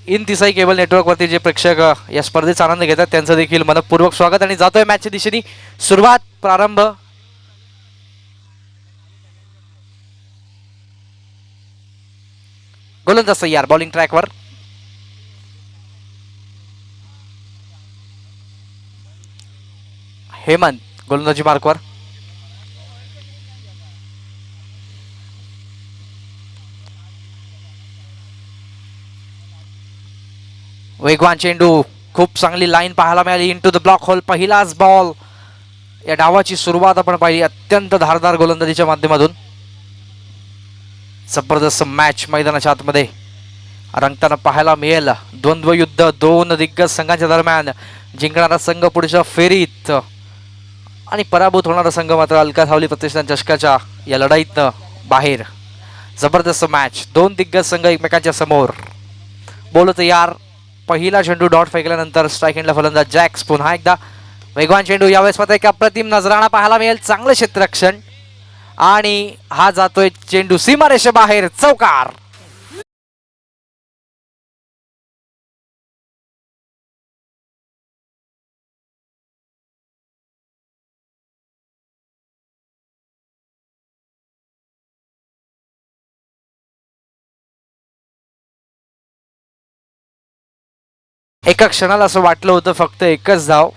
In तिसाई cable नेटवर्कवरती जे प्रेक्षक या स्पर्धेचा आनंद घेतात त्यांचं देखील मनपूर्वक स्वागत आणि जातोय मॅचच्या दिशेने सुरुवात प्रारंभ. गोलंदाज तयार बॉलिंग ट्रॅकवर. हेमंत गोलंदाजी मार्कवर. वेगवान चेंडू, खूप चांगली लाईन पाहायला मिळाली इनटू द ब्लॉक होल. पहिलाच बॉल. या डावाची सुरुवात आपण पाहिली अत्यंत धारदार गोलंदाजीच्या माध्यमातून. जबरदस्त मॅच मैदानाच्या आतमध्ये रंगताना पाहायला मिळेल. द्वंद्व युद्ध दोन दिग्गज संघांच्या दरम्यान. जिंकणारा संघ पुढच्या फेरीत आणि पराभूत होणारा संघ मात्र अलका सावली प्रतिष्ठान चषकाच्या या लढाईत बाहेर. जबरदस्त मॅच. दोन दिग्गज संघ एकमेकांच्या समोर. बोलत यार. पहिला चेंडू डॉट फेकल्यानंतर स्ट्राईक एंडला फलंदाज जॅक्स. पुन्हा एकदा वेगवान चेंडू. यावेळेस मात्र एक अप्रतिम नजराणा पाहायला मिळेल. चांगलं क्षेत्ररक्षण आणि हा जातोय चेंडू सीमारेषे बाहेर. चौकार. एका क्षणाला असं वाटलं होतं फक्त एकच धाव,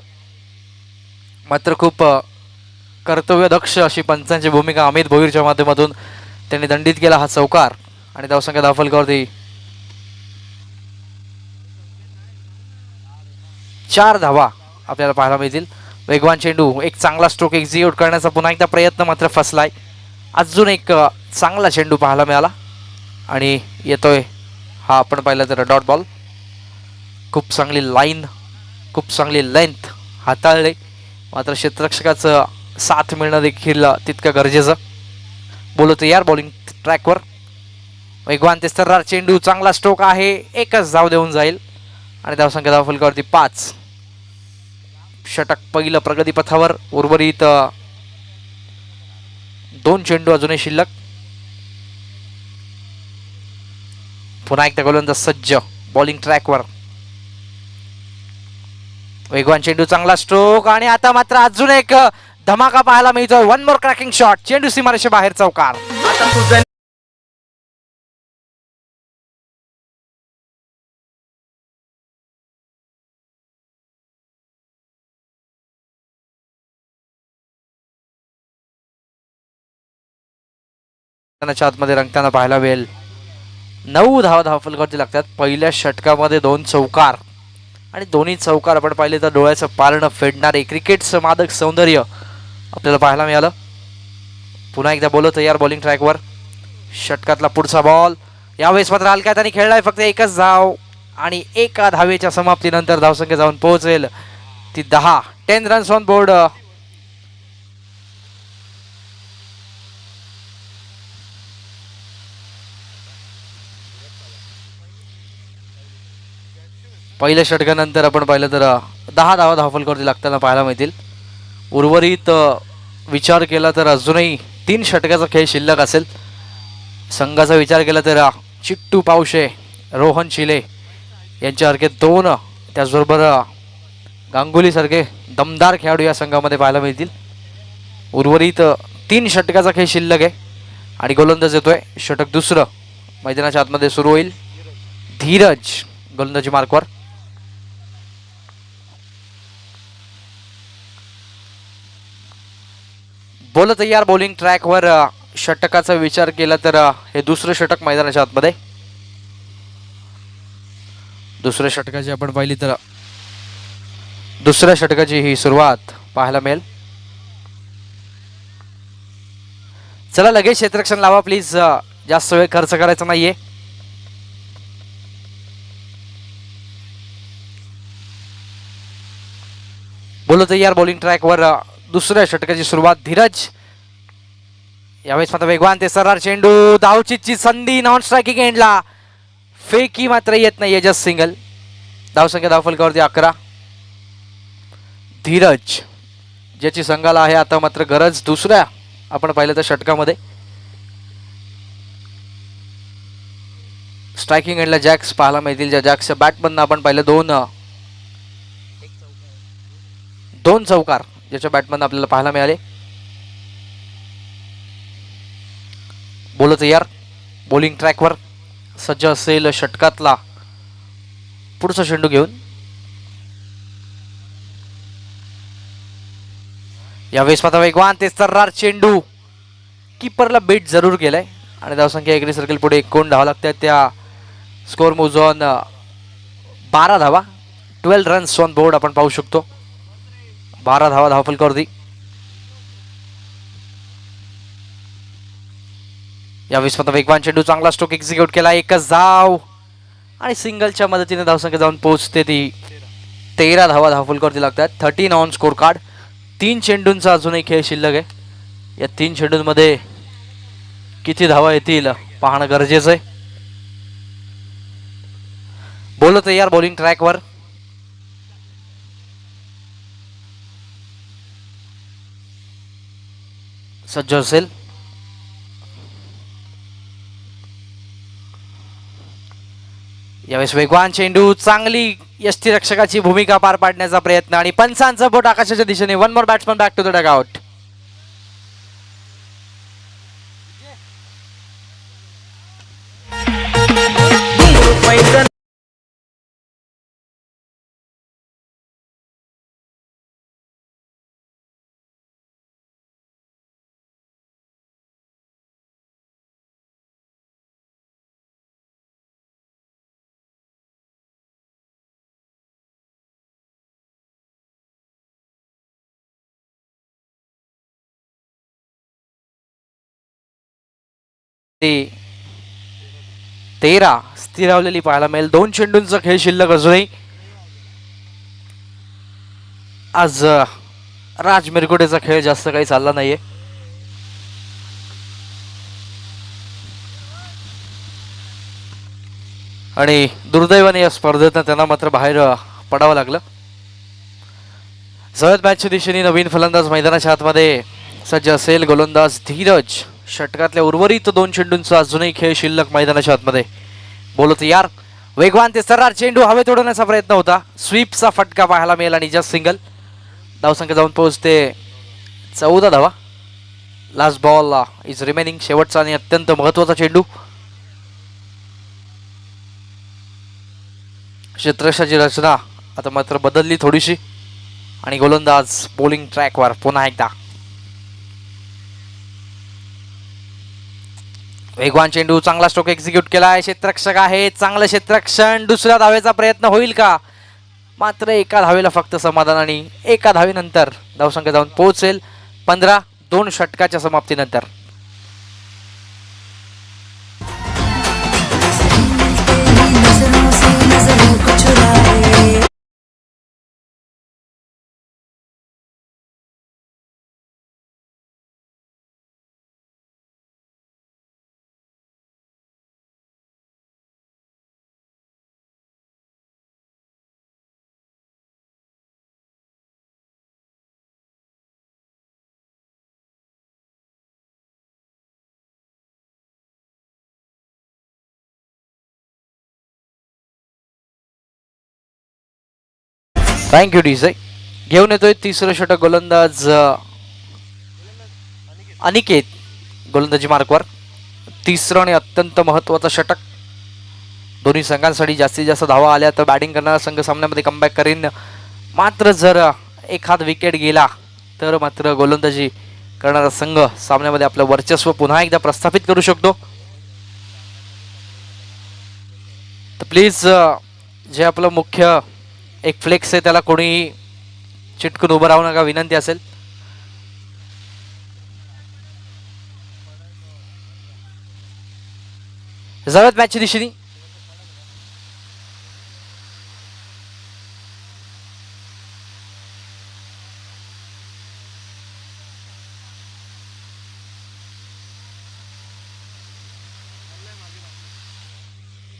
मात्र खूप कर्तव्यदक्ष अशी पंचांची भूमिका अमित भोईरच्या माध्यमातून त्यांनी दंडित केला हा चौकार. आणि धावसंख्या धावफलकावरती 4 धावा आपल्याला पाहायला मिळतील. वेगवान चेंडू. एक चांगला स्ट्रोक एक्झिक्यूट करण्याचा पुन्हा एकदा प्रयत्न मात्र फसलाय. अजून एक चांगला चेंडू पाहायला मिळाला आणि येतोय हा आपण पाहिलं तर डॉट बॉल. खूप चांगली लाईन, खूप चांगली लेंथ हाताळले, मात्र क्षेत्ररक्षकाचं साथ मिळणं देखील तितकं गरजेचं. बोलतो यार बॉलिंग ट्रॅकवर. वेगवान तेस्तरार चेंडू. चांगला स्ट्रोक आहे. एकच धाव देऊन जाईल आणि धावसंख्या धावफलकावरती 5. षटक पहिलं प्रगतीपथावर. उर्वरित 2 चेंडू अजूनही शिल्लक. पुन्हा एकदा गोलंदाज सज्ज बॉलिंग ट्रॅकवर. वेगवान चेंडू. चांगला स्ट्रोक आणि आता मात्र अजून एक धमाका पाहायला मिळतोय. One more cracking shot. चेंडू सीमारेषे बाहेर. चौकार. आतमध्ये रंगताना पाहायला मिळेल. 9 धावा धावफलकावरती लागतात. पहिल्या षटकामध्ये 2 चौकार आणि दोन्ही चौकार आपण पाहिले तर डोळ्याचं पारणं फेडणारे क्रिकेटचं मादक सौंदर्य आपल्याला पाहायला मिळालं. पुन्हा एकदा बोलत यार बॉलिंग ट्रॅकवर. षटकातला पुढचा बॉल. यावेळेस मात्र हलक्यात आणि खेळलाय फक्त एकच धाव आणि एका धावेच्या समाप्तीनंतर धावसंख्या जाऊन पोहोचेल ती 10. 10 रन्स ऑन बोर्ड. पहिल्या षटकानंतर आपण पाहिलं तर 10 धावा धावफलकावरती लागताना पाहायला मिळतील. उर्वरित विचार केला तर अजूनही 3 षटकाचा खेळ शिल्लक असेल. संघाचा विचार केला तर चिट्टू पावशे, रोहन शिले यांच्यासारखे 2, त्याचबरोबर गांगुलीसारखे दमदार खेळाडू या संघामध्ये पाहायला मिळतील. उर्वरित 3 षटकाचा खेळ शिल्लक आहे आणि गोलंदाज येतोय. षटक दुसरं मैदानाच्या आतमध्ये सुरू होईल. धीरज गोलंदाजी मार्कवर. बोलत यार बॉलिंग ट्रॅकवर. षटकाचा विचार केला तर हे दुसरं षटक मैदानाच्या आतमध्ये. दुसऱ्या षटकाची आपण पाहिली तर दुसऱ्या षटकाची ही सुरुवात पाहायला मिळेल. चला लगेच क्षेत्ररक्षण लावा प्लीज. जास्त वेळ खर्च करायचा नाहीये. बोलत यार बॉलिंग ट्रॅकवर. दुसऱ्या षटकाची सुरुवात. धीरज. यावेळेस मात्र वेगवान तेस्तरार चेंडू. धावचीची संधी नॉन स्ट्रायकिंग एंडला. फेकी मात्र येत नाहीये. Just single. धावसंख्या धावफलकावरती 11. धीरज ज्याची संघाला आहे आता मात्र गरज दुसऱ्या आपण पाहिलं तर षटकामध्ये. स्ट्रायकिंग एंडला जॅक्स पाहायला मिळतील, ज्या जॅक्सच्या बॅटमधनं आपण पाहिलं दोन चौकार ज्याच्या बॅटमधनं आपल्याला पाहायला मिळाले. बोल तयार, बॉलिंग ट्रॅकवर सज्ज असेल षटकातला पुढचा चेंडू घेऊन. यावेळेस मात्र वेगवान ते सर्रार चेंडू कीपरला बेट जरूर केलाय आणि धावसंख्या एग्री सर्कल पुढे 1 धावा लागतात. त्या स्कोर मोजून 12 धावा, 12 रन्स ऑन बोर्ड आपण पाहू शकतो. 12 धावा धावफलकावरती. यावेळेस मात्र वेगवान चेंडू, चांगला स्ट्रोक एक्झिक्यूट केला, एकच धाव आणि सिंगलच्या मदतीने धावसंख्या जाऊन पोहोचते ती 13 धावा धावफलकावरती लागतात. 13 ऑन स्कोर कार्ड. 3 चेंडूंचा अजूनही खेळ शिल्लक आहे. या 3 चेंडूंमध्ये किती धावा येतील पाहणं गरजेचं आहे. बोल तयार, बॉलिंग ट्रॅकवर. सज्ज असेल. यावेळेस वेगवान चेंडू, चांगली यष्टीरक्षकाची भूमिका पार पाडण्याचा प्रयत्न आणि पंचांचा बोट आकाशाच्या दिशेने. 1 more batsman back to the dugout. ते 13 स्थिरावलेली पाहायला मिळेल. 2 चेंडूंचा खेळ शिल्लक अजूनही. आज राज मिरकुटेचा खेळ जास्त काही चालला नाहीये. आणि दुर्दैवाने या स्पर्धेतनं त्यांना मात्र बाहेर पडावं लागलं. जवळ मॅचच्या दिशेने नवीन फलंदाज मैदानाच्या आतमध्ये सज्ज असेल. गोलंदाज धीरज. षटकातल्या उर्वरित 2 चेंडूंचा अजूनही खेळ शिल्लक मैदानाच्या आतमध्ये. बोलत यार, वेगवान ते सर्रार चेंडू हवेत उडवण्याचा प्रयत्न होता. स्वीपचा फटका पाहायला मिळेल आणि जस्ट सिंगल. धावसंख्या जाऊन पोहोचते 14 धावा. Last ball is remaining. शेवटचा आणि अत्यंत महत्वाचा चेंडू. क्षेत्ररक्षणाची रचना आता मात्र बदलली थोडीशी आणि गोलंदाज बॉलिंग ट्रॅकवर पुन्हा एकदा. वेगवान चेंडू, चांगला स्ट्रोक एक्झिक्यूट केलाय. क्षेत्ररक्षक आहे, चांगलं क्षेत्ररक्षण. दुसऱ्या धावेचा प्रयत्न होईल का? मात्र एका धावेला फक्त समाधान आणि एका धावेनंतर धावसंख्या जाऊन पोहोचेल 15. 2 षटकाच्या समाप्तीनंतर. Thank you DJ. घेऊन येतोय तिसरं षटक गोलंदाज अनिकेत. गोलंदाजी मार्कवर तिसरं आणि अत्यंत महत्त्वाचं षटक. दोन्ही संघांसाठी जास्तीत जास्त धावा आल्या तर बॅटिंग करणारा संघ सामन्यामध्ये कमबॅक करीन. मात्र जर एखाद विकेट गेला तर मात्र गोलंदाजी करणारा संघ सामन्यामध्ये आपलं वर्चस्व पुन्हा एकदा प्रस्थापित करू शकतो. तर प्लीज जे आपलं मुख्य एक फ्लेक्स आहे त्याला कोणी चिटकून उभं राहू नका, विनंती असेल. जाऊयात मॅचच्या दिशेने.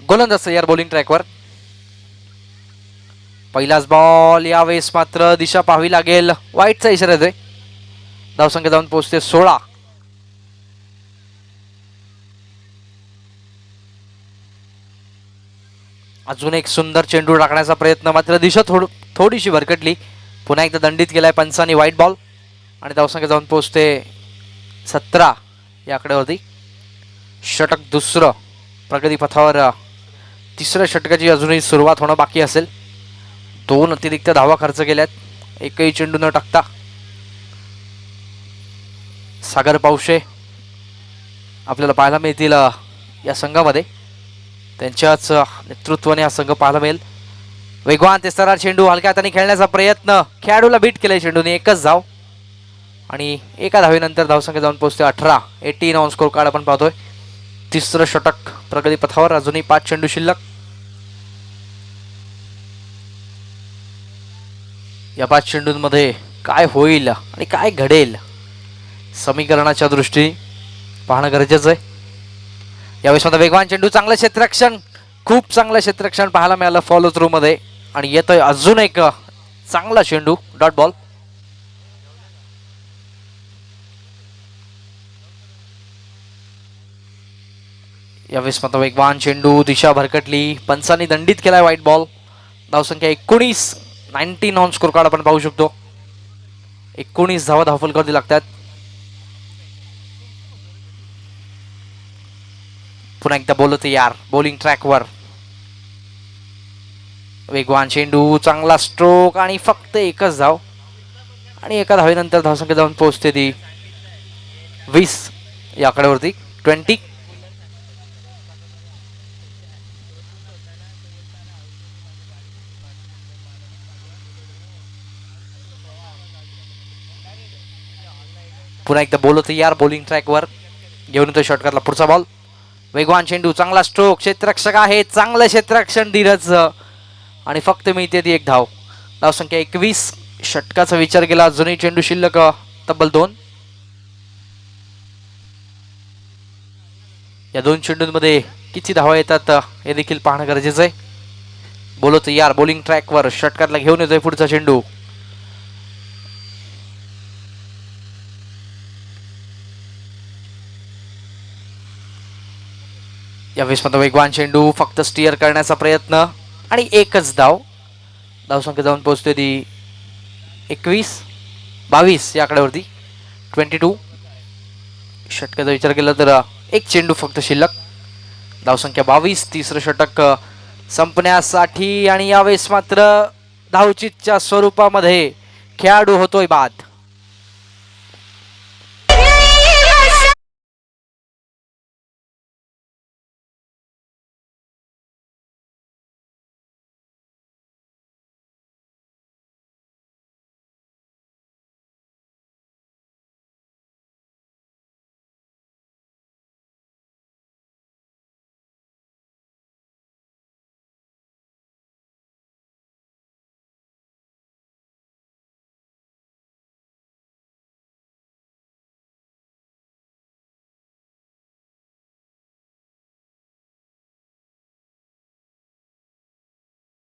गोलंदाज तयार बॉलिंग ट्रॅकवर. पहिलाच बॉल. यावेळेस मात्र दिशा पाहावी लागेल. वाईटचा इशारा येतोय. धावसंख्या जाऊन पोहोचते 16. अजून एक सुंदर चेंडू टाकण्याचा प्रयत्न, मात्र दिशा थोडीशी भरकटली. पुन्हा एकदा दंडित केलाय पंचांनी व्हाईट बॉल आणि धावसंख्या जाऊन पोहोचते 17 या आकड्यावरती. षटक दुसरं प्रगती पथावर. तिसऱ्या षटकाची अजूनही सुरुवात होणं बाकी असेल. 2 अतिरिक्त धावा खर्च केल्यात एकही चेंडू न टाकता. सागर पावशे आपल्याला पाहायला मिळतील या संघामध्ये. त्यांच्याच नेतृत्वाने हा संघ पाहायला मिळेल. वेगवान तेस्तरा चेंडू हलक्या हाताने खेळण्याचा प्रयत्न, खेळाडूला बीट केलाय चेंडूने. एकच धाव आणि एका धावेनंतर धावसंख्या जाऊन पोहोचते 18. 18 ऑन स्कोर कार्ड आपण पाहतोय. तिसरं षटक प्रगती पथावर. अजूनही 5 चेंडू शिल्लक. या 5 चेंडूंमध्ये काय होईल आणि काय घडेल समीकरणाच्या दृष्टीने पाहणं गरजेचं आहे. यावेळेस मध्ये वेगवान चेंडू, चांगलं क्षेत्ररक्षण, खूप चांगलं क्षेत्ररक्षण पाहायला मिळालं फॉलो थ्रू मध्ये. आणि येतोय अजून एक चांगला चेंडू, डॉट बॉल. यावेळेस मात्र वेगवान चेंडू, दिशा भरकटली, पंचांनी दंडित केलाय व्हाईट बॉल. धावसंख्या 19. 19 ऑन स्कोर कार्ड आपण पाहू शकतो. 19 धावा धावफलकावरती लागतात. पुन्हा एकदा बोलत यार बॉलिंग ट्रॅकवर. वेगवान चेंडू, चांगला स्ट्रोक आणि फक्त एकच धाव. आणि एका धावेनंतर धावसंख्या जाऊन पोहोचते ती 20 या आकड्यावरती. 20. पुन्हा एकदा बोलत यार बॉलिंग ट्रॅकवर. घेऊन येतो शॉर्टकटला पुढचा बॉल. वेगवान चेंडू, चांगला स्ट्रोक, क्षेत्ररक्षक आहे, चांगलं क्षेत्ररक्षण धीरज आणि फक्त मिळते ती एक धाव. धावसंख्या 21. षटकाचा विचार केला अजूनही चेंडू शिल्लक तब्बल 2. या 2 चेंडूंमध्ये किती धावा येतात हे देखील पाहणं गरजेचं आहे. बोलत यार बॉलिंग ट्रॅकवर. षटकातला घेऊन येतोय पुढचा चेंडू. यावेळेस मात्र वेगवान चेंडू, फक्त स्टिअर करण्याचा प्रयत्न आणि एकच धाव. धावसंख्या जाऊन पोहोचते ती 22 या आकड्यावरती. 22. षटकाचा विचार केला तर एक चेंडू फक्त शिल्लक. धावसंख्या 22. तिसरं षटक संपण्यासाठी आणि यावेळेस मात्र धावचीतच्या स्वरूपामध्ये खेळाडू होतोय बाद.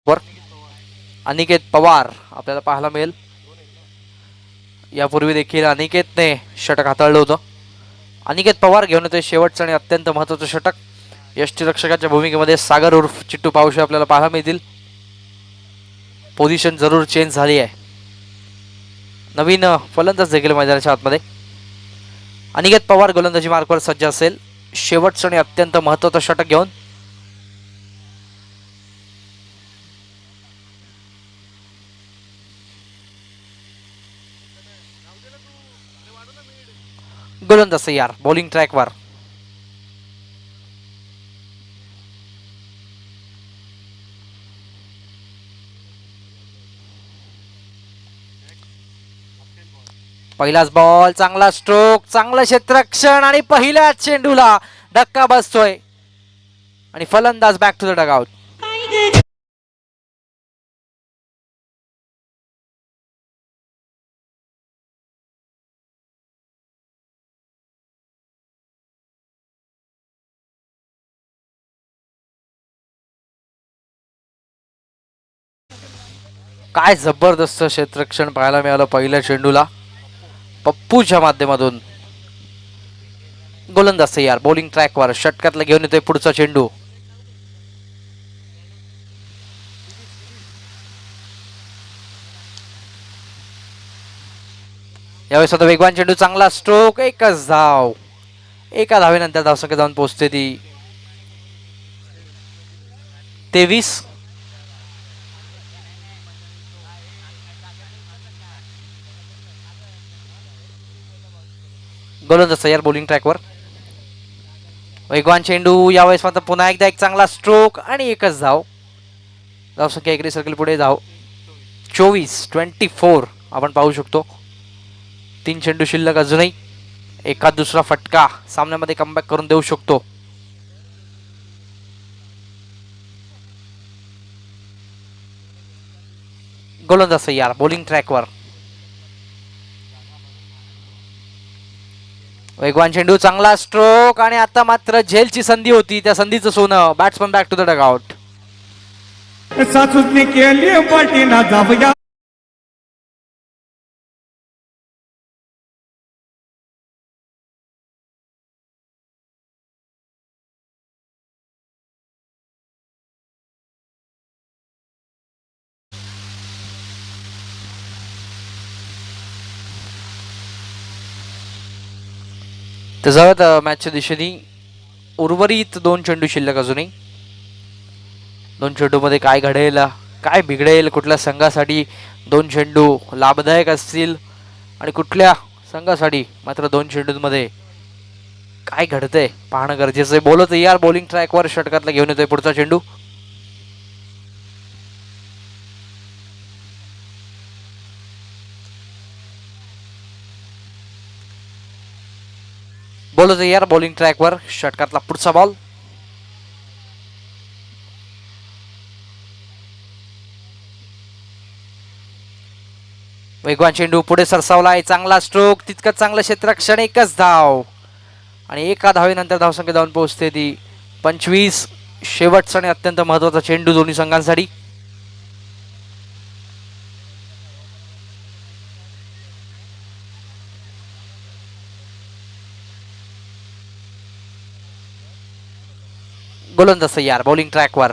वर अनिकेत पवार आपल्याला पाहायला मिळेल. यापूर्वी देखील अनिकेतने षटक हाताळलं होतं. अनिकेत पवार घेऊन येतोय शेवटचं आणि अत्यंत महत्त्वाचं षटक. यष्टीरक्षकाच्या भूमिकेमध्ये सागर उर्फ चिट्टू पावशे आपल्याला पाहायला मिळतील. पोझिशन जरूर चेंज झाली आहे. नवीन फलंदाज देखील मैदानाच्या आतमध्ये. अनिकेत पवार गोलंदाजी मार्कवर सज्ज असेल. शेवटचं आणि अत्यंत महत्त्वाचं षटक घेऊन. गोलंदाज तयार बॉलिंग ट्रॅकवर. पहिलाच बॉल, चांगला स्ट्रोक, चांगलं क्षेत्ररक्षण आणि पहिल्याच चेंडूला धक्का बसतोय आणि फलंदाज बॅक टू द डगआउट. काय जबरदस्त क्षेत्ररक्षण पाहायला मिळालं पहिल्या चेंडूला पप्पूच्या माध्यमातून. गोलंदाज तयार बॉलिंग ट्रॅकवर. षटकातला घेऊन येतोय पुढचा चेंडू. यावेळेस आता वेगवान चेंडू, चांगला स्ट्रोक, एकच धाव. एका धावेनंतर धावसंख्या जाऊन पोहोचते ती 23. गोलंदाज तयार बॉलिंग ट्रॅकवर. वेगवान चेंडू, यावेळेस मात्र पुन्हा एकदा एक चांगला स्ट्रोक आणि एकच धाव. धावसंख्या एकरी सर्कल पुढे धाव 24 आपण पाहू शकतो. 3 चेंडू शिल्लक अजूनही. एखाद दुसरा फटका सामन्यामध्ये कमबॅक करून देऊ शकतो. गोलंदाज तयार बॉलिंग ट्रॅकवर. वेगवान चेंडू, चांगला स्ट्रोक आणि आता मात्र झेलची संधी होती, त्या संधीचं सोनं. Batsman back to the dugout. सासूसने केली पाठीना जाऊया. तर जाऊयात मॅचच्या दिशेने. उर्वरित 2 चेंडू शिल्लक अजूनही. 2 चेंडूमध्ये काय घडेल, काय बिघडेल, कुठल्या संघासाठी 2 चेंडू लाभदायक असतील आणि कुठल्या संघासाठी मात्र 2 चेंडूंमध्ये काय घडतंय पाहणं गरजेचं आहे. बोलत यार बॉलिंग ट्रॅकवर षटकातला घेऊन येतोय पुढचा चेंडू. बोलत यार बॉलिंग ट्रॅकवर षटकातला पुढचा बॉल. वेगवान चेंडू पुढे सरसावलाय, चांगला स्ट्रोक, तितकंच चांगलं क्षेत्ररक्षण, एकच धाव आणि एका धावेनंतर धावसंख्या जाऊन पोहोचते ती 25. शेवटचा आणि अत्यंत महत्वाचा चेंडू दोन्ही संघांसाठी. गोलंदाज तयार बॉलिंग ट्रॅकवर.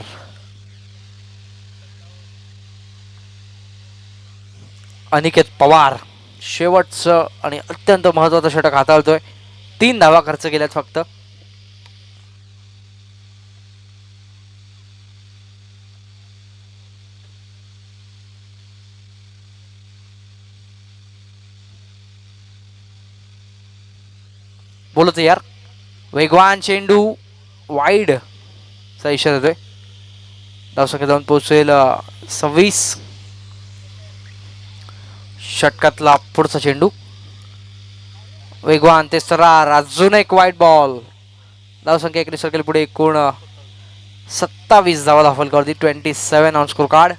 अनिकेत पवार शेवटचं आणि अत्यंत महत्वाचं षटक हाताळतोय. 3 धावा खर्च केल्यात फक्त. बोलत यार वेगवान चेंडू वाईड चा इशारा देतोय. धावसंख्या जाऊन पोहोचेल 26. षटकातला पुढचा चेंडू. वेगवान ते सरार, अजून एक वाईट बॉल. धावसंख्या एकरी सर्कल पुढे एकूण 27 धावा दाखल करते. 27 ऑन स्कोर कार्ड.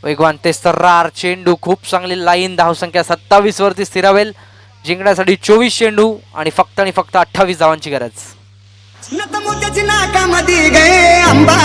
वेगवान ते सरार चेंडू, खूप चांगली लाईन. धावसंख्या 27 वरती स्थिरावेल. जिंकण्यासाठी 24 चेंडू आणि फक्त 28 धावांची गरज. नाकामध्ये गे अंबा.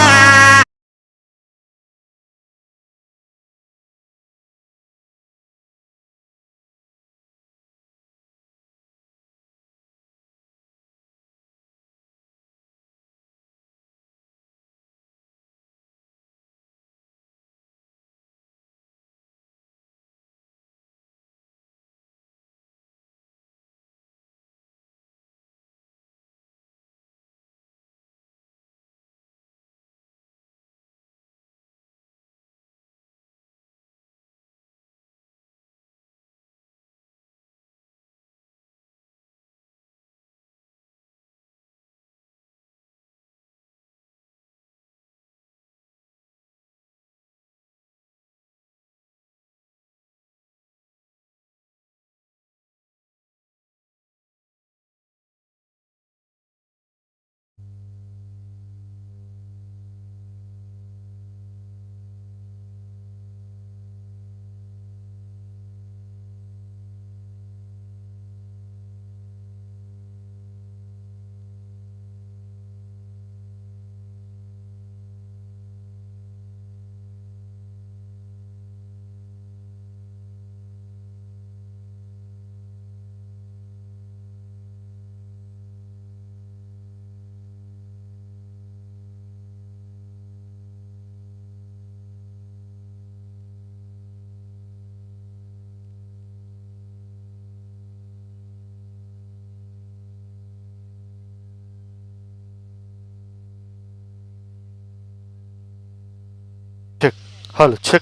Hello check.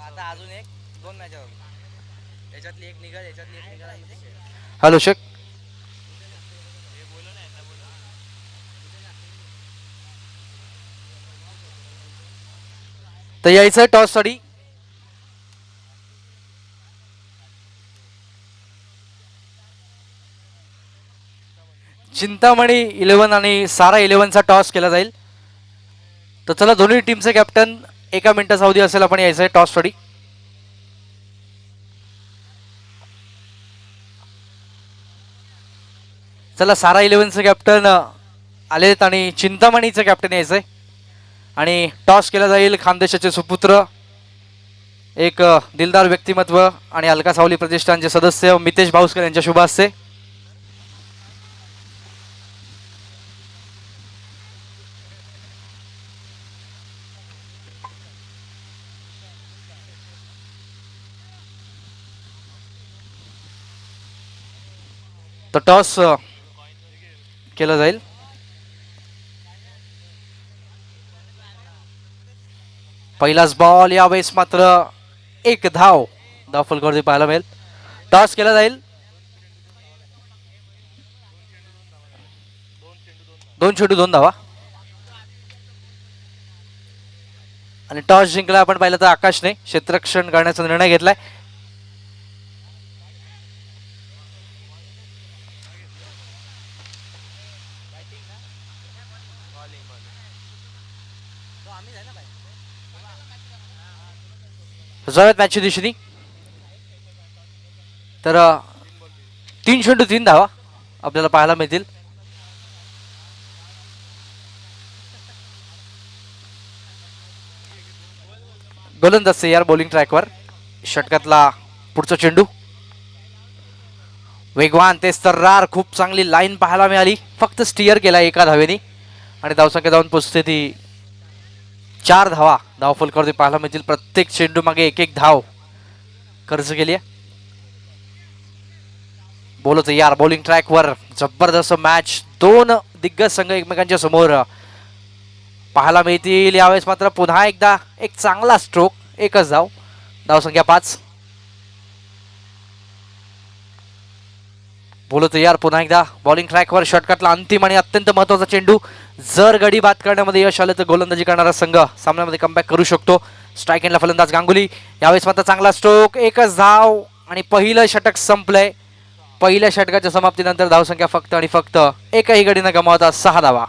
आता अजून एक 2 मॅच याच्यातली एक निघाल याच्यातली एक निघाल हॅलो चेक. तर यायचं टॉस साठी. चिंतामणी 11 आणि सारा 11चा टॉस केला जाईल. तर चला दोन्ही टीमचे कॅप्टन 1 मिनिटाचा अवधी असेल आपण यायचं टॉस साठी. चला सारा 11चे कॅप्टन आलेत आणि चिंतामणीचं कॅप्टन यायचंय. आणि टॉस केला जाईल. खानदेशाचे सुपुत्र, एक दिलदार व्यक्तिमत्व आणि अलका सावली प्रतिष्ठानचे सदस्य मितेश भाऊसकर यांच्या शुभ हस्ते. तर टॉस केला जाईल. पहिलाच बॉल, यावेळेस मात्र 1 धाव फलकावरती पाहायला मिळेल. टॉस केला जाईल. 2 चेंडू 2 धावा. आणि टॉस जिंकला आपण पाहिलं तर आकाशने क्षेत्ररक्षण करण्याचा निर्णय घेतलाय. जाऊयात मॅचच्या दिशेने. तर 3 चेंडू 3 धावा आपल्याला पाहायला मिळतील. गोलंदाज तयार बॉलिंग ट्रॅकवर. षटकातला पुढचा चेंडू वेगवान ते सर्रार, खूप चांगली लाईन पाहायला मिळाली. फक्त स्टिअर केला 1 धावेने आणि धावसंख्या जाऊन पोचते ती 4 धावा फलकावरती पाहायला मिळतील. प्रत्येक चेंडू मागे 1 धाव खर्च केली आहे. बोलत यार बॉलिंग ट्रॅकवर जबरदस्त मॅच. 2 दिग्गज संघ एकमेकांच्या समोर पाहायला मिळतील. यावेळेस मात्र पुन्हा एकदा एक चांगला स्ट्रोक, 1च धावसंख्या 5. बोलत यार पुन्हा एकदा बॉलिंग ट्रॅकवर. षटकातला अंतिम आणि अत्यंत महत्वाचा चेंडू. जर गडी बाद करण्यामध्ये यश आलं तर गोलंदाजी करणारा संघ सामन्यामध्ये कमबॅक करू शकतो. स्ट्राईक एंडला फलंदाज गांगुली. यावेळेस मात्र चांगला स्ट्रोक, 1च धाव आणि पहिलं षटक संपलंय. पहिल्या षटकाच्या समाप्तीनंतर धावसंख्या फक्त आणि फक्त 1ही गडी न गमावता 6 धावा.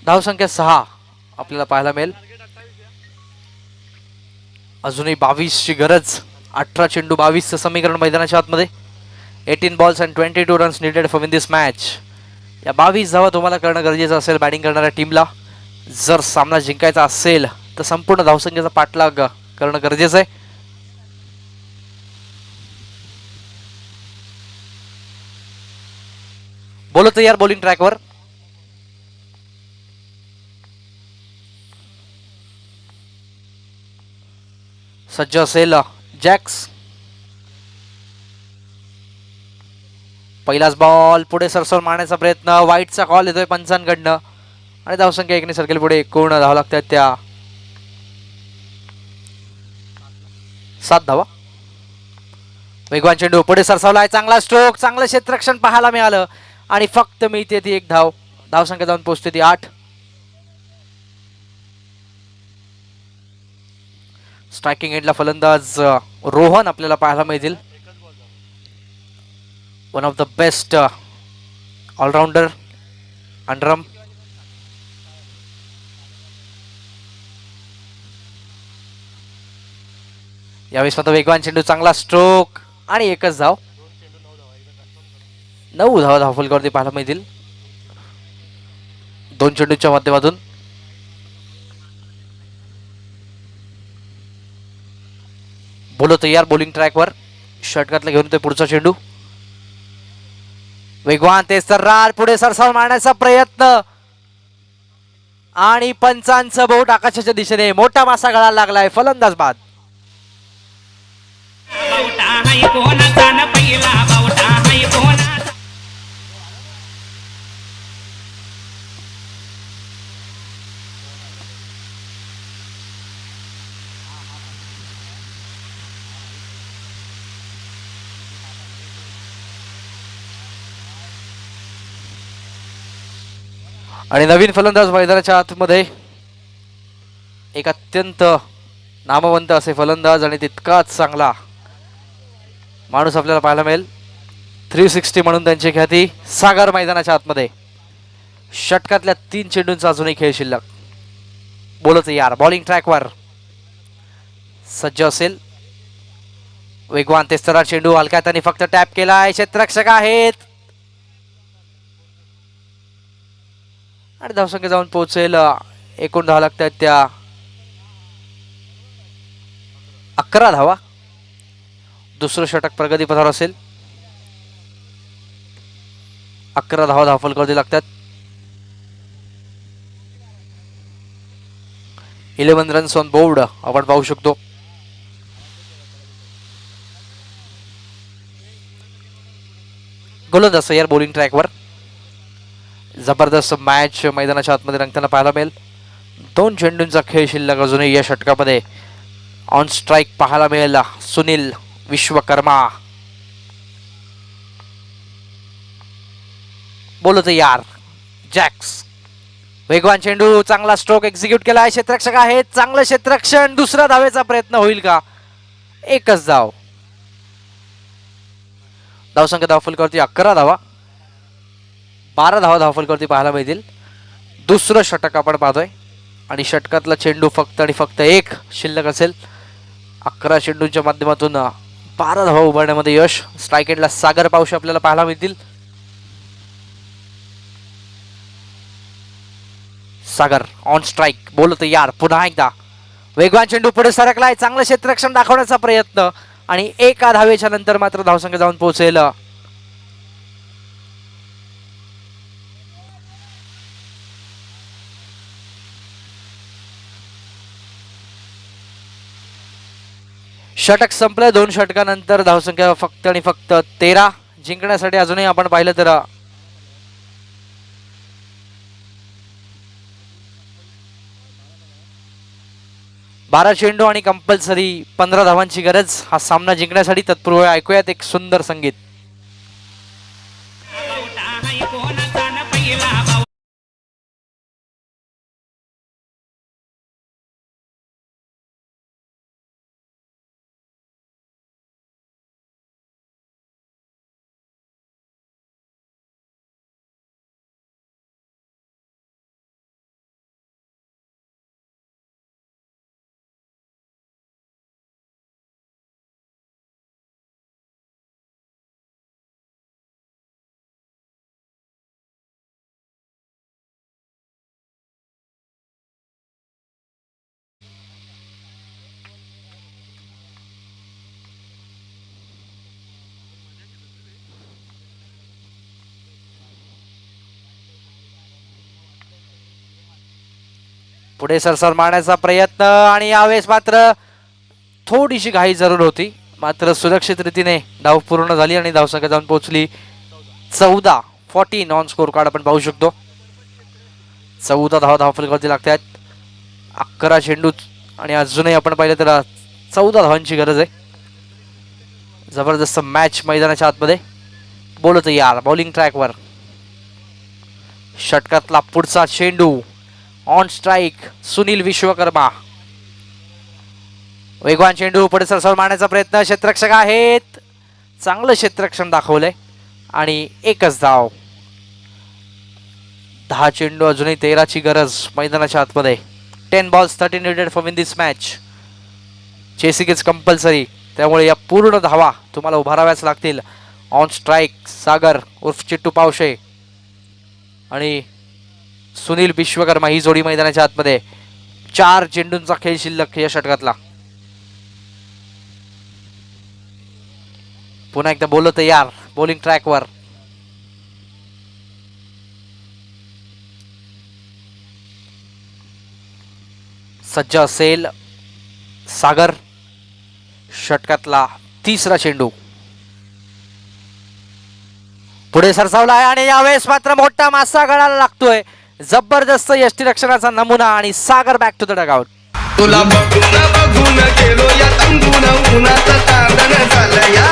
धावसंख्या 6 आपल्याला पाहायला मिळेल. अजूनही 22ची गरज. 18 चेंडू 22चं समीकरण मैदानाच्या आतमध्ये. 18 balls and 22 runs needed for win this match. या 22 धावा तुम्हाला करणं गरजेचं असेल बॅटिंग करणाऱ्या टीमला. जर सामना जिंकायचा असेल तर संपूर्ण धावसंख्येचा पाठलाग करणं गरजेचं आहे. बोलत यार बॉलिंग ट्रॅकवर. सज्ज असेल जॅक्स. पहिलाच बॉल, पुढे सरसर मारण्याचा प्रयत्न. वाईटचा कॉल येतोय पंचांकडनं आणि धावसंख्या 1ने सरकेल पुढे. कोण धावा लागतात त्या 7 धावा. वेगवान चेंडू पुढे सरसावलाय. चांगला स्ट्रोक, चांगलं क्षेत्ररक्षण पाहायला मिळालं आणि फक्त मिळते ती 1 धाव. धावसंख्या जाऊन पोहोचते ती 8. स्ट्रायकिंग एंडला फलंदाज रोहन आपल्याला पाहायला मिळतील. One of the best allrounder अंडरम. यावेळेस मात्र वेगवान चेंडू, चांगला स्ट्रोक आणि 1च धाव. 9 धावा धावफलकावरती पाहायला मिळतील 2 चेंडूच्या माध्यमातून. बोलो तयार बॉलिंग ट्रॅकवर. षटकातला घेऊन ते पुढचा चेंडू. वेगवान ते सर्रार, पुढे सरसावून मारण्याचा प्रयत्न आणि पंचांचं बोट आकाशाच्या दिशेने. मोठा मासा गळाला लागलाय. फलंदाज बाद. पहिला बावटा हाय कोणाचा आणि नवीन फलंदाज मैदानाच्या आतमध्ये एक अत्यंत नामवंत असे फलंदाज आणि तितकाच चांगला माणूस आपल्याला पाहायला मिळेल. 360 म्हणून त्यांची ख्याती. सागर मैदानाच्या आतमध्ये षटकातल्या 3 चेंडूंचा अजूनही खेळ शिल्लक. बोलत यार बॉलिंग ट्रॅकवर सज्ज असेल. वेगवान तेस्तरा चेंडू हलक्या त्यांनी फक्त टॅप केलाय. क्षेत्ररक्षक आहेत आणि धावसंख्या जाऊन पोहोचेल. एकूण धावा लागतात त्या 11 धावा. दुसरं षटक प्रगतीपथावर असेल. 11 धावा धावफलकावरती लागतात. 11 रन्स ऑन बोर्ड आपण पाहू शकतो. गोलंदाज सय्यर बॉलिंग ट्रॅकवर. जबरदस्त मॅच मैदानाच्या आतमध्ये रंगताना पाहायला मिळेल. 2 चेंडूंचा खेळ शिल्लक अजूनही या षटकामध्ये. ऑन स्ट्राईक पाहायला मिळेल सुनील विश्वकर्मा. बोलतो यार जॅक्स. वेगवान चेंडू चांगला स्ट्रोक एक्झिक्यूट केला. क्षेत्ररक्षक आहेत. चांगलं क्षेत्ररक्षण. दुसरा धावेचा प्रयत्न होईल का? एकच धाव. धावसंख्या धावफलकावरती 11 धावा. 12 धावा धावफलकावरती पाहायला मिळतील. दुसरं षटक आपण पाहतोय आणि षटकातला चेंडू फक्त आणि फक्त एक शिल्लक असेल. 11 चेंडूंच्या माध्यमातून 12 धावा उभारण्यामध्ये यश. स्ट्राईक एंडला सागर पावशे आपल्याला पाहायला मिळतील. सागर ऑन स्ट्राईक. बोलतो यार पुन्हा एकदा. वेगवान चेंडू पुढे सरकलाय. चांगलं क्षेत्ररक्षण दाखवण्याचा प्रयत्न आणि एका धावेच्या नंतर मात्र धावसंख्या जाऊन पोहोचेल. षटक संपलं. 2 षटकानंतर धावसंख्या फक्त आणि फक्त 13. जिंकण्यासाठी अजूनही आपण पाहिलं तर 12 चेंडू आणि कंपल्सरी 15 धावांची गरज हा सामना जिंकण्यासाठी. तत्पूर्वी ऐकूयात एक सुंदर संगीत. बावटा हाय कोणाचा न पहिला बावटा पुढे सरसर मारण्याचा प्रयत्न आणि यावेळेस मात्र थोडीशी घाई जरूर होती. मात्र सुरक्षित रीतीने धाव पूर्ण झाली आणि धावसंख्या जाऊन पोहोचली 14 ऑन स्कोर कार्ड आपण पाहू शकतो. 14 धावा धावफलकावरती लागतात. 11 चेंडू आणि अजूनही आपण पाहिलं तर 14 धावांची गरज आहे. जबरदस्त मॅच मैदानाच्या आतमध्ये. बोलतो यार बॉलिंग ट्रॅकवर. षटकातला पुढचा चेंडू ऑन स्ट्राईक सुनील विश्वकर्मा. वेगवान चेंडू पुढे सरसर मारण्याचा प्रयत्न. क्षेत्ररक्षक आहेत. चांगलं क्षेत्ररक्षण दाखवलंय आणि एकच धाव. 10 चेंडू अजूनही 13ची गरज मैदानाच्या आतमध्ये. 10 balls 13 needed for win this match. Chasing is compulsory. त्यामुळे या पूर्ण धावा तुम्हाला उभाराव्याच लागतील. ऑन स्ट्राईक सागर उर्फ चिट्टू पावशे आणि सुनील विश्वकर्मा ही जोडी मैदानाच्या आतमध्ये. 4 चेंडूंचा खेळ शिल्लक या षटकातला. पुन्हा एकदा बोलतो यार बॉलिंग ट्रॅकवर. सज्ज असेल सागर. षटकातला 3रा चेंडू. पुढे सरसावला आहे आणि यावेळेस मात्र मोठा मासा गळाला लागतोय. जबरदस्त यष्टीरक्षणाचा नमुना आणि सागर बॅक टू द डगआउट. तुला बघून बघून गेलो या तंबून उन्हाचं तांदण झालं या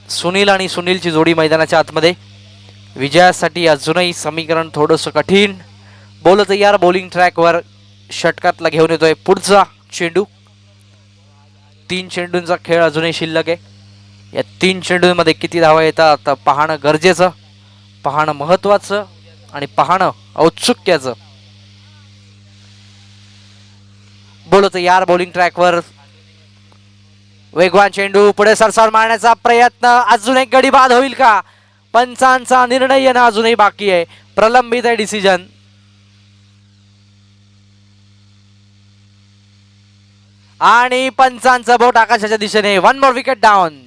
सुनील आणि सुनीलची जोडी मैदानाच्या आतमध्ये. विजयासाठी अजूनही समीकरण थोडंसं कठीण. बोल तयार बॉलिंग ट्रॅकवर षटकातला घेऊन येतोय पुढचा चेंडू. 3 चेंडूंचा खेळ अजूनही शिल्लक आहे. या 3 चेंडूंमध्ये किती धावा येतात पाहणं गरजेचं, पाहणं महत्वाचं आणि पाहणं औत्सुक्याचं. बोल तयार बॉलिंग ट्रॅकवर वेगवान चेंडू पुढे सरसावून मारण्याचा प्रयत्न. अजून एक गडी बाद होईल का? पंचांचा निर्णय येणं अजूनही बाकी आहे. प्रलंबित आहे डिसिजन. आणि पंचांचं बोट आकाशाच्या दिशेने. 1 मोर विकेट डाऊन.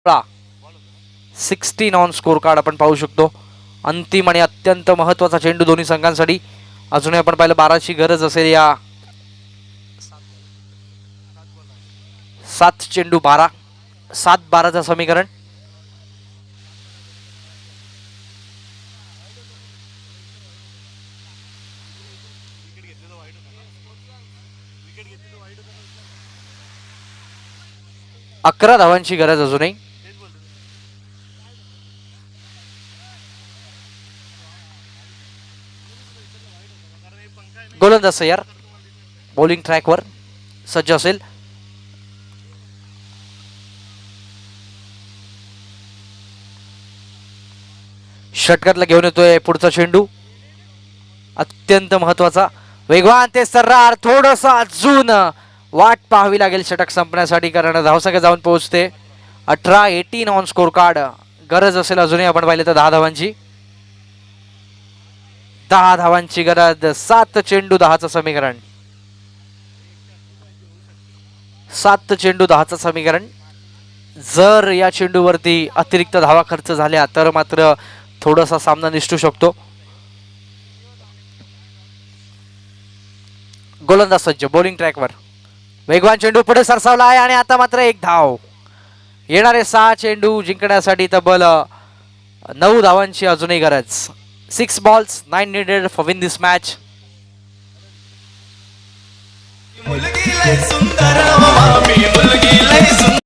ला 16 ऑन स्कोर कार्ड आपण पाहू शकतो. अंतिम आणि अत्यंत महत्वाचा चेंडू दोन्ही संघांसाठी. अजूनही आपण पाहिलं 12ची गरज असेल या 7 चेंडू 12, 7-12चं समीकरण. अकरा धावांची गरज अजूनही. गोलंदाज तयार बॉलिंग ट्रॅकवर सज्ज असेल. षटकातला घेऊन येतोय पुढचा चेंडू. अत्यंत महत्वाचा वेगवान ते सर्रार. थोडस अजून वाट पाहावी लागेल षटक संपण्यासाठी, कारण धावसंख्या जाऊन पोहोचते 18 ऑन स्कोर कार्ड. गरज असेल अजूनही आपण पाहिले तर 10 धावांची. 10 धावांची गरज. 7 चेंडू 10चं समीकरण. 7 चेंडू 10चं समीकरण. जर या चेंडूवरती अतिरिक्त धावा खर्च झाल्या तर मात्र थोडासा सामना निसटू शकतो. गोलंदाज सज्ज बॉलिंग ट्रॅकवर. वेगवान चेंडू पुढे सरसावला आहे आणि आता मात्र 1 धाव. येणारे 6 चेंडू जिंकण्यासाठी तब्बल 9 धावांची अजूनही गरज. 6 balls 9 needed for win this match. मुलगी लय सुंदर मामी मुलगी लय सुंदर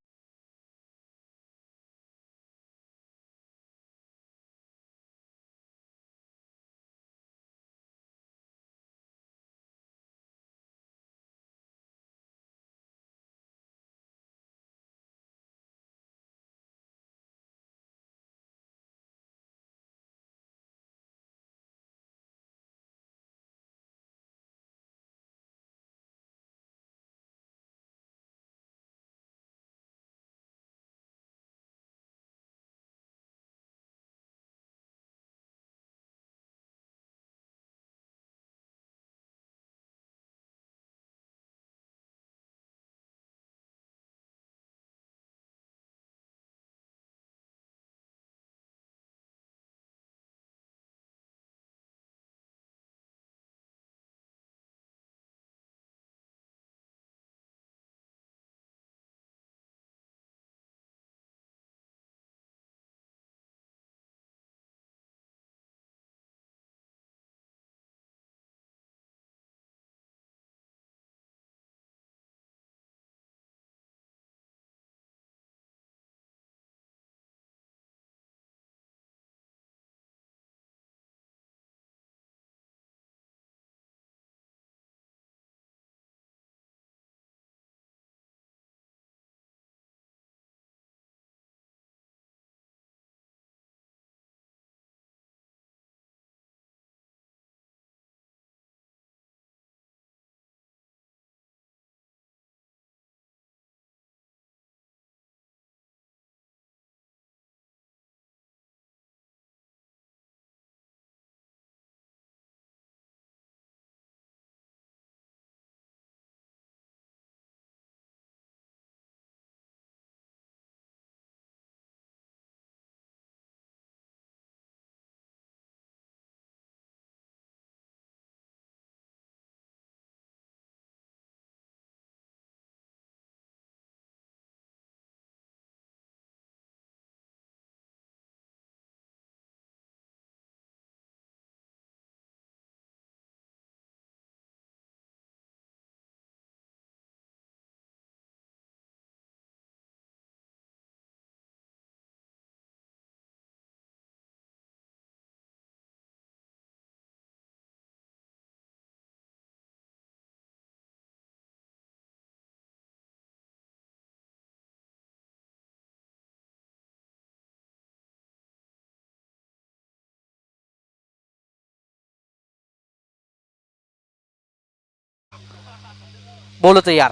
बोलो तयार.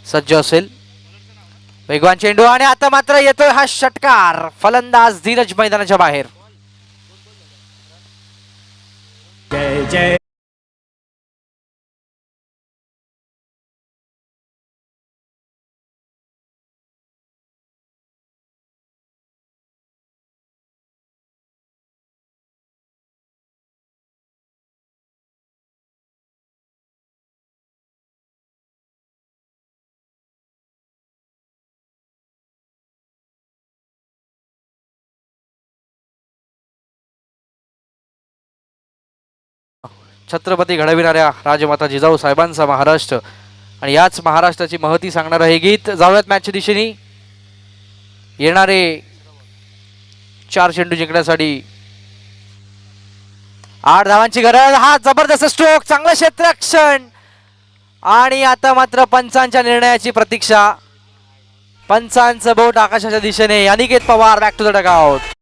सज्ज असेल. वेगवान चेंडू आणि आता मात्र येतोय हा षटकार. फलंदाज धीरज मैदानाच्या बाहेर. जय जय छत्रपती घडविणाऱ्या राजमाता जिजाऊ साहेबांचा महाराष्ट्र आणि याच महाराष्ट्राची महती सांगणारं हे गीत. जाऊयात मॅचच्या दिशेने. येणारे 4 चेंडू जिंकण्यासाठी 8 धावांची गरज. हा जबरदस्त स्ट्रोक, चांगलं क्षेत्ररक्षण आणि आता मात्र पंचांच्या निर्णयाची प्रतीक्षा. पंचांचं बोट आकाशाच्या दिशेने. Aniket Pawar back to the dugout.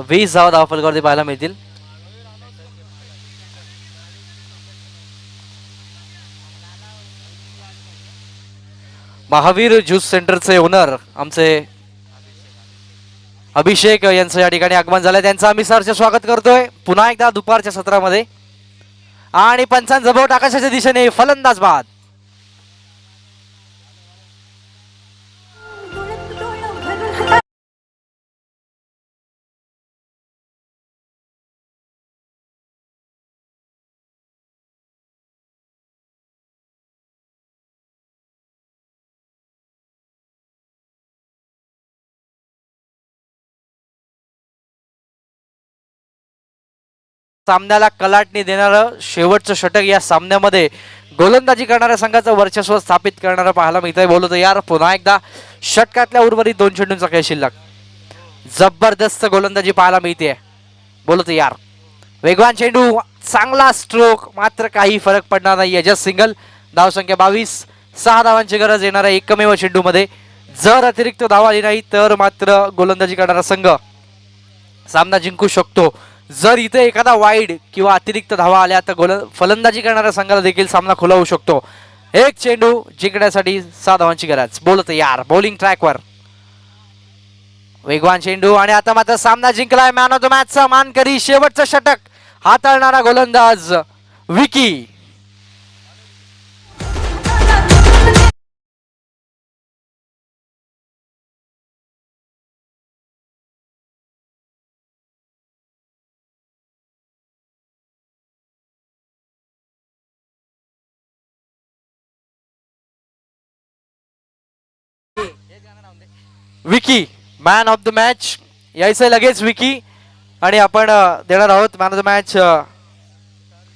वीस धावा धावफलकावरती पाहायला मिळतील. महावीर ज्यूस सेंटरचे ओनर आमचे अभिषेक यांचं या ठिकाणी आगमन झालंय. त्यांचं आम्ही सरचे स्वागत करतोय पुन्हा एकदा दुपारच्या सत्रामध्ये. आणि पंचांचं बोट आकाशाच्या दिशेने. फलंदाज बाद. सामन्याला कलाटणी देणारं शेवटचं षटक या सामन्यामध्ये गोलंदाजी करणाऱ्या संघाचं वर्चस्व स्थापित करणारं पाहायला मिळतंय. बोलतो यार पुन्हा एकदा षटकातल्या उर्वरित 2 चेंडूंचा खेळ शिल्लक. जबरदस्त गोलंदाजी पाहायला मिळते. बोलतो यार. वेगवान चेंडू, चांगला स्ट्रोक, मात्र काही फरक पडणार नाहीये. Just single. धावसंख्या 22. 6 धावांची गरज येणाऱ्या एकमेव चेंडूमध्ये. जर अतिरिक्त धावा आली नाही तर मात्र गोलंदाजी करणारा संघ सामना जिंकू शकतो. जर इथे एखादा वाईड किंवा अतिरिक्त धावा आल्या तर फलंदाजी करणाऱ्या संघाला देखील सामना खुला होऊ शकतो. एक चेंडू जिंकण्यासाठी 6 धावांची गरज. बोलत यार बॉलिंग ट्रॅकवर. वेगवान चेंडू आणि आता मात्र सामना जिंकलाय. मॅन ऑफ द मॅचचा मानकरी शेवटचं षटक हाताळणारा गोलंदाज Vicky. Vicky man of the match. यायचं लगेच विकी आणि आपण देणार आहोत मॅन ऑफ द मॅच